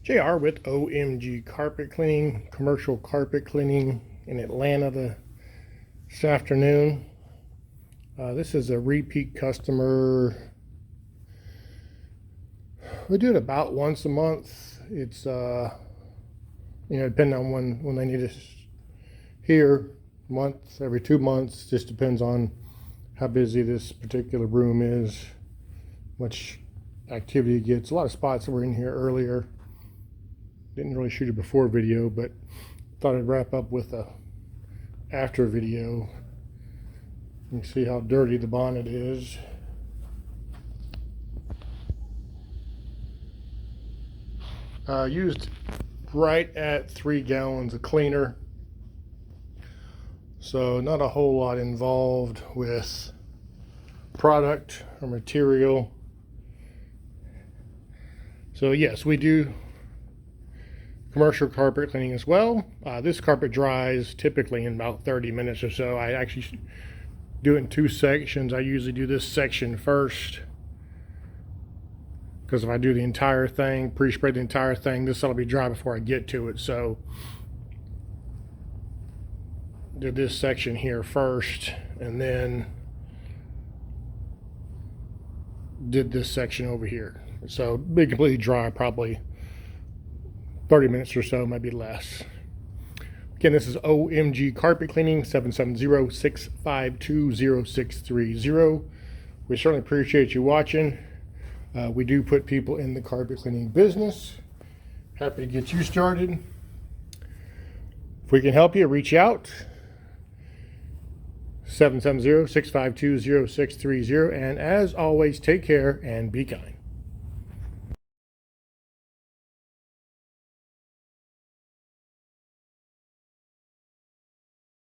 JR with OMG Carpet Cleaning, commercial carpet cleaning in Atlanta this afternoon. This is a repeat customer. We do it about once a month. It's depending on when they need us here, month, every 2 months, just depends on how busy this particular room is, much activity it gets. A lot of spots that were in here earlier. Didn't really shoot a before video, but thought I'd wrap up with a after video. You can see how dirty the bonnet is. Used right at 3 gallons of cleaner, so not a whole lot involved with product or material. So yes, we do commercial carpet cleaning as well. This carpet dries typically in about 30 minutes or so. I actually do it in 2 sections. I usually do this section first, because if I do the entire thing, pre-spray the entire thing, this will be dry before I get to it. So did this section here first, and then did this section over here. So be completely dry, probably 30 minutes or so, maybe less. Again, this is OMG Carpet Cleaning, 770-652-0630. We certainly appreciate you watching. We do put people in the carpet cleaning business. Happy to get you started. If we can help you, reach out. 770-652-0630. And as always, take care and be kind.